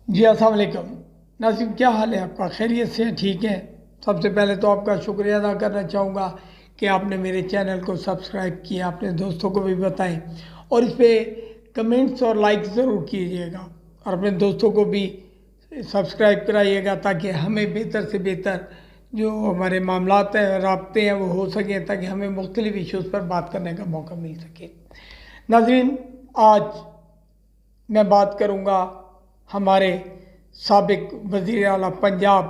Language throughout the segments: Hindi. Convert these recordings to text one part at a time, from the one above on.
जी अस्सलाम वालेकुम नाज़रीन, क्या हाल है आपका? खैरियत से हैं? ठीक है। सबसे पहले तो आपका शुक्रिया अदा करना चाहूँगा कि आपने मेरे चैनल को सब्सक्राइब किया, अपने दोस्तों को भी बताएं और इस पर कमेंट्स और लाइक ज़रूर कीजिएगा और अपने दोस्तों को भी सब्सक्राइब कराइएगा ताकि हमें बेहतर से बेहतर जो हमारे मामलात हैं, राब्ते हैं, वो हो सकें, ताकि हमें मुख्तलिफ इशूज़ पर बात करने का मौका मिल सके। नाज़रीन, आज मैं बात करूँगा हमारे साबिक वज़ीर आला पंजाब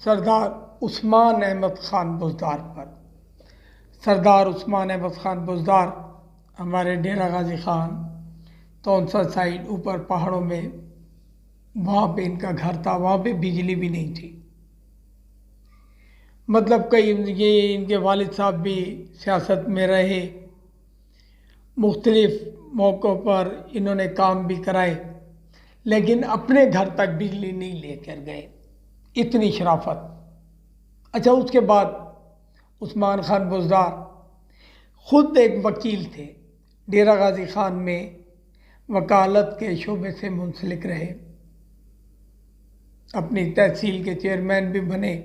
सरदार उस्मान अहमद ख़ान बुज़दार पर। सरदार उस्मान अहमद ख़ान बुज़दार हमारे डेरा गाज़ी ख़ान तौनसा साइड ऊपर पहाड़ों में, वहाँ पे इनका घर था। वहाँ पे बिजली भी नहीं थी। मतलब कई ये इनके वालिद साहब भी सियासत में रहे, मुख्तलिफ़ मौक़ों पर इन्होंने काम भी कराए, लेकिन अपने घर तक बिजली नहीं लेकर गए। इतनी शराफत। अच्छा, उसके बाद उस्मान ख़ान बुज़दार ख़ुद एक वकील थे, डेरा गाज़ी ख़ान में वकालत के शोबे से मुंसलिक रहे, अपनी तहसील के चेयरमैन भी बने,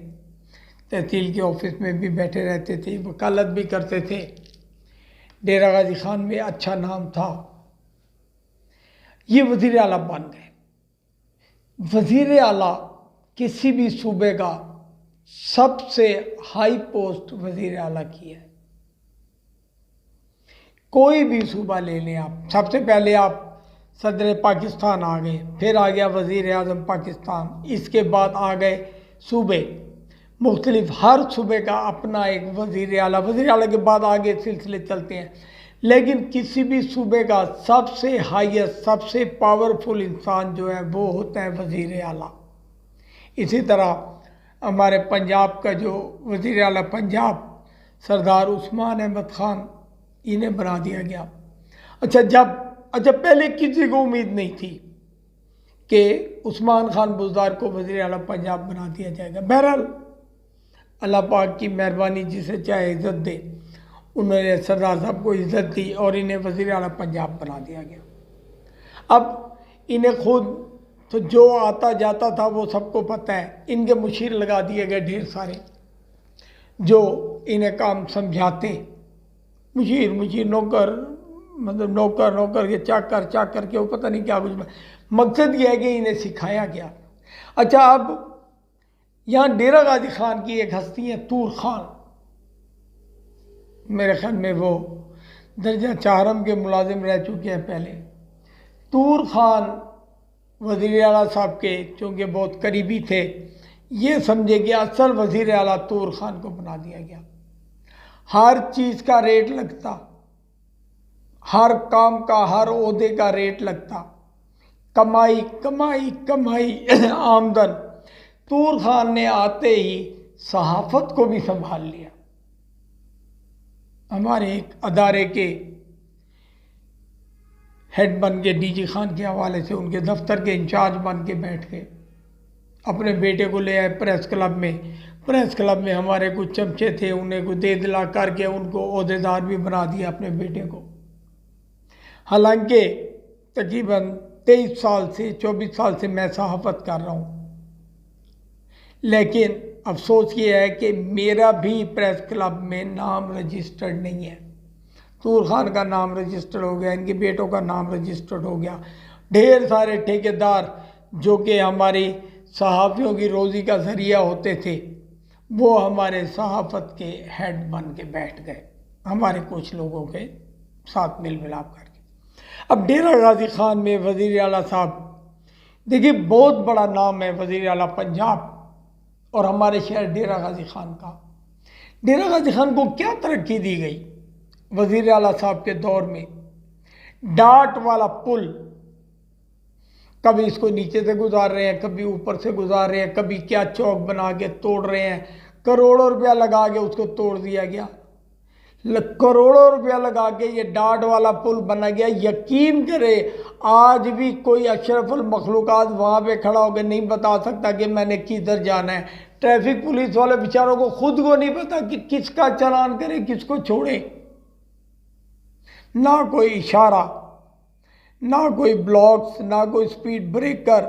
तहसील के ऑफिस में भी बैठे रहते थे, वकालत भी करते थे। डेरा गाज़ी ख़ान में अच्छा नाम था। ये वज़ीर आला बन गए। वज़ीर आला किसी भी सूबे का सबसे हाई पोस्ट वज़ीर आला की है। कोई भी सूबा ले लें आप, सबसे पहले आप सदर पाकिस्तान आ गए, फिर आ गया वज़ीर आज़म पाकिस्तान, इसके बाद आ गए सूबे मुख्तलिफ, हर सूबे का अपना एक वज़ीर आला के बाद आगे सिलसिले चलते हैं। लेकिन किसी भी सूबे का सबसे हाईएस्ट, सबसे पावरफुल इंसान जो है वो होता है वज़ीर आला। इसी तरह हमारे पंजाब का जो वज़ीर आला पंजाब सरदार उस्मान अहमद ख़ान, इन्हें बना दिया गया। अच्छा, पहले किसी को उम्मीद नहीं थी कि उस्मान ख़ान बुज़दार को वज़ीर आला पंजाब बना दिया जाएगा। बहरहाल अल्लाह पाक की मेहरबानी, जिसे चाहे इज़्ज़त दे, उन्होंने सरदार साहब को इज़्ज़त दी और इन्हें वज़ीर आला पंजाब बना दिया गया। अब इन्हें खुद तो जो आता जाता था वो सबको पता है। इनके मुशीर लगा दिए गए ढेर सारे, जो इन्हें काम समझाते। मुशीर नौकर, मतलब नौकर के चाकर के, वो पता नहीं क्या कुछ। मकसद ये है कि इन्हें सिखाया गया। अच्छा, अब यहाँ डेरा गाज़ी ख़ान की एक हस्ती है तूर ख़ान। मेरे ख्याल में वो दर्जा चारम के मुलाजिम रह चुके हैं पहले। तूर ख़ान वज़ीर आला साहब के चूँकि बहुत करीबी थे, ये समझे कि असल वज़ीर आला तूर ख़ान को बना दिया गया। हर चीज़ का रेट लगता, हर काम का, हर ओहदे का रेट लगता, कमाई कमाई कमाई आमदन। तूर ख़ान ने आते ही सहाफ़त को भी संभाल लिया। हमारे एक अदारे के हेड बन के, डीजी खान के हवाले से उनके दफ्तर के इंचार्ज बन के बैठ गए। अपने बेटे को ले आए प्रेस क्लब में। प्रेस क्लब में हमारे कुछ चमचे थे, उन्हें को दे दिला करके उनको ओहदेदार भी बना दिया अपने बेटे को। हालांकि तकरीबन 23 साल से 24 साल से मैं सहाफ़त कर रहा हूँ, लेकिन अफसोस ये है कि मेरा भी प्रेस क्लब में नाम रजिस्टर्ड नहीं है। तूर ख़ान का नाम रजिस्टर्ड हो गया, इनके बेटों का नाम रजिस्टर्ड हो गया। ढेर सारे ठेकेदार जो कि हमारी सहाफ़ियों की रोज़ी का ज़रिया होते थे, वो हमारे सहाफ़त के हेड बन के बैठ गए, हमारे कुछ लोगों के साथ मिल मिलाप करके। अब डेरा गाज़ी ख़ान में वज़ीर आला साहब, देखिए बहुत बड़ा नाम है वज़ीर आला पंजाब और हमारे शहर डेरा गाज़ी ख़ान का। डेरा गाज़ी ख़ान को क्या तरक्की दी गई वज़ीर आला साहब के दौर में? डाट वाला पुल, कभी इसको नीचे से गुजार रहे हैं, कभी ऊपर से गुजार रहे हैं, कभी क्या चौक बना के तोड़ रहे हैं। करोड़ों रुपया लगा के उसको तोड़ दिया गया। करोड़ों रुपया लगा के ये डाट वाला पुल बना गया। यकीन करे, आज भी कोई अशरफुल मखलूक़ात वहाँ पे खड़ा होकर नहीं बता सकता कि मैंने किधर जाना है। ट्रैफिक पुलिस वाले बेचारों को खुद को नहीं पता कि किसका चालान करे, किसको छोड़े। ना कोई इशारा, ना कोई ब्लॉक्स, ना कोई स्पीड ब्रेकर।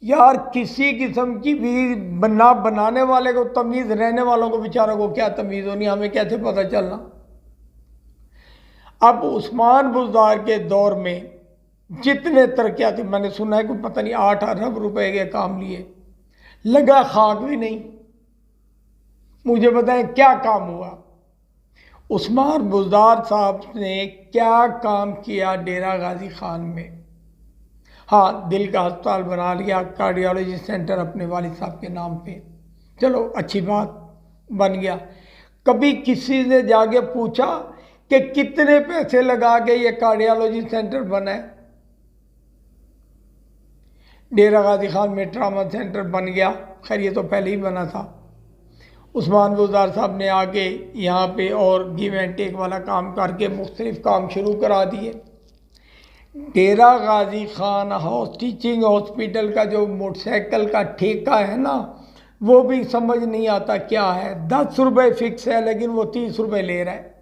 यार किसी किस्म की भी बना बनाने वाले को तमीज़, रहने वालों को बेचारों को क्या तमीज़ होनी, हमें कैसे पता चलना। अब उस्मान बुज़दार के दौर में जितने तरक्याती, मैंने सुना है कि पता नहीं 8 अरब रुपए के काम लिए, लगा खाक भी नहीं। मुझे बताएं क्या काम हुआ। उस्मान बुज़दार साहब ने क्या काम किया डेरा गाजी खान में। हाँ, दिल का अस्पताल बना लिया, कार्डियोलॉजी सेंटर अपने वालिद साहब के नाम पे, चलो अच्छी बात, बन गया। कभी किसी ने जाके पूछा कि कितने पैसे लगा के ये कार्डियोलॉजी सेंटर बना है? डेरा गाजी खान में ट्रामा सेंटर बन गया, खैर ये तो पहले ही बना था। उस्मान बुज़दार साहब ने आके यहाँ पे और गिव एंड टेक वाला काम करके मुख्तलिफ काम शुरू करा दिए। डेरा Ghazi Khan house teaching hospital का जो मोटरसाइकिल का ठेका है ना, वो भी समझ नहीं आता क्या है। 10 रुपये फिक्स है लेकिन वो 30 रुपये ले रहा है।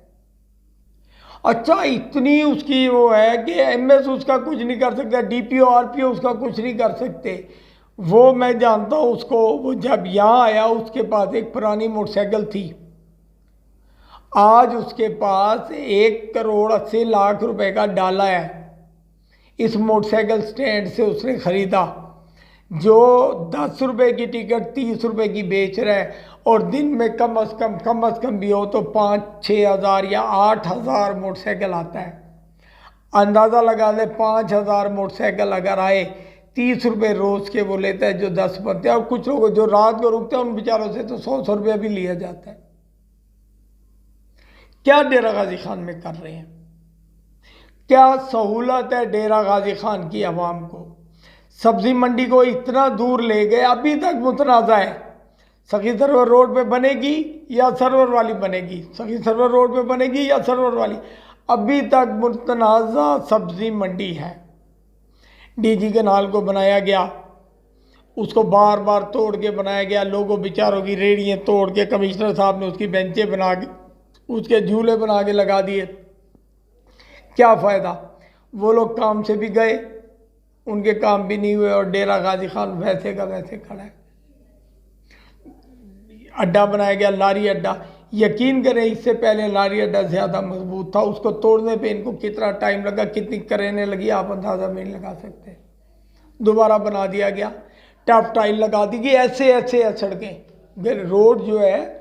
अच्छा, इतनी उसकी वो है कि एमएस उसका कुछ नहीं कर सकता, डीपीओ आरपीओ उसका कुछ नहीं कर सकते। वो मैं जानता हूँ उसको, वो जब यहाँ आया उसके पास एक पुरानी मोटरसाइकिल थी, आज उसके पास 1,80,00,000 रुपए का डाला है। इस मोटरसाइकिल स्टैंड से उसने ख़रीदा, जो 10 रुपये की टिकट 30 रुपये की बेच रहा है, और दिन में कम से कम भी हो तो 5-6 हज़ार या 8 हज़ार मोटरसाइकिल आता है। अंदाज़ा लगा ले 5,000 मोटरसाइकिल अगर आए, 30 रुपये रोज़ के वो लेता है, जो 10 बनते हैं। और कुछ लोग जो रात को रुकते हैं उन बेचारों से तो 100 रुपये भी लिया जाता है। क्या डेरा गाजी खान में कर रहे हैं? क्या सहूलत है डेरा गाजी खान की आवाम को? सब्जी मंडी को इतना दूर ले गए, अभी तक मुतनाज़ा है सखी सरवर रोड पे बनेगी या सरवर वाली बनेगी, सखी सरवर रोड पे बनेगी या सरवर वाली, अभी तक मुतनाज़ा सब्जी मंडी है। डीजी कैनाल को बनाया गया, उसको बार बार तोड़ के बनाया गया, लोगों बेचारों की रेड़ियाँ तोड़ के कमिश्नर साहब ने उसकी बेंचें बना के, उसके झूले बना के लगा दिए। क्या फ़ायदा? वो लोग काम से भी गए, उनके काम भी नहीं हुए, और डेरा गाजी खान वैसे का वैसे खड़ा है। अड्डा बनाया गया, लारी अड्डा। यकीन करें इससे पहले लारी अड्डा ज़्यादा मजबूत था, उसको तोड़ने पे इनको कितना टाइम लगा, कितनी करेने लगी, आप अंदाज़ा नहीं लगा सकते। दोबारा बना दिया गया, टफ टाइल लगा दी गई, ऐसे सड़कें, रोड जो है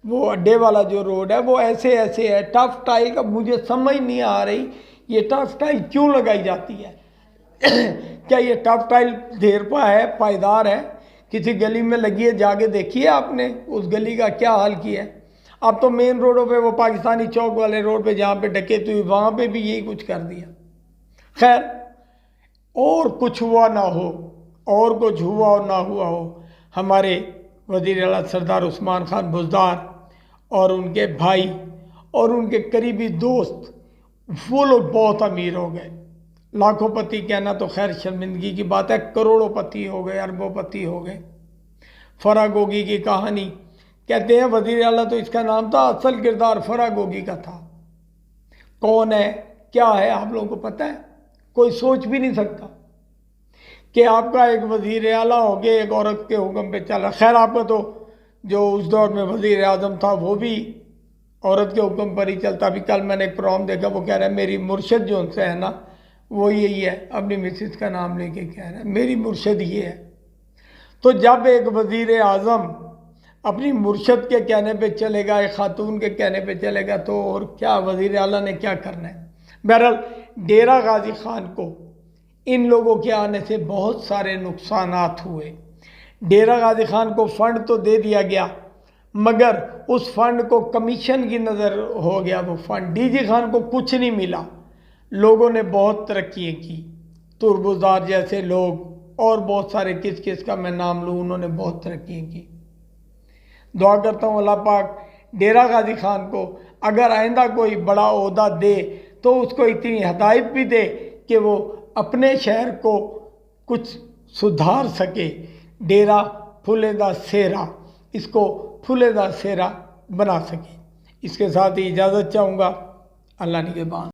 वो अड्डे वाला जो रोड है वो ऐसे है। टफ टाइल का मुझे समझ नहीं आ रही, ये टफ टाइल क्यों लगाई जाती है? क्या ये टफ टाइल देर पा है, पायदार है? किसी गली में लगी है, जाके देखिए आपने उस गली का क्या हाल किया है। अब तो मेन रोडों पे, वो पाकिस्तानी चौक वाले रोड पे जहाँ पे डकैती हुई, वहाँ पे भी यही कुछ कर दिया। खैर, और कुछ हुआ ना हो, और कुछ हुआ और ना हुआ हो, हमारे वज़ीर आला सरदार उस्मान खान बुज़दार और उनके भाई और उनके करीबी दोस्त, वो लोग बहुत अमीर हो गए। लाखोंपति कहना तो खैर शर्मिंदगी की बात है, करोड़ोंपति हो गए, अरबोंपति हो गए। फराह गोगी की कहानी कहते हैं, वज़ीर आला तो इसका नाम था, असल किरदार फराह गोगी का था। कौन है, क्या है, आप लोगों को पता है? कोई सोच भी नहीं सकता कि आपका एक वज़ीर आला हो गया, एक औरत के हुक्म पे चल रहा। खैर, आपका तो जो उस दौर में वज़ीर आज़म था वो भी औरत के हुक्म पर ही चलता। अभी कल मैंने एक प्रोग्राम देखा, वो कह रहा है मेरी मुर्शद जो उनसे है ना, वो यही है, अपनी मिसेस का नाम लेके कह रहा है मेरी मुर्शद ये है। तो जब एक वज़ीर आज़म अपनी मुर्शद के कहने पे चलेगा, एक खातून के कहने पे चलेगा, तो और क्या वज़ीर आला ने क्या करना है? बहरहाल, डेरा गाजी खान को इन लोगों के आने से बहुत सारे नुकसानात हुए। डेरा गाजी खान को फ़ंड तो दे दिया गया, मगर उस फंड को कमीशन की नज़र हो गया वो फंड। डीजी खान को कुछ नहीं मिला। लोगों ने बहुत तरक्की की, तुरबुज़दार जैसे लोग और बहुत सारे, किस किस का मैं नाम लूँ, उन्होंने बहुत तरक्की की। दुआ करता हूँ अल्लाह पाक डेरा गाजी खान को अगर आइंदा कोई बड़ा ओहदा दे तो उसको इतनी हदायत भी दे कि वो अपने शहर को कुछ सुधार सके। डेरा फुलेदा सेरा, इसको फुलेदा सेरा बना सके। इसके साथ ही इजाज़त चाहूँगा। अल्लाह निगहबान।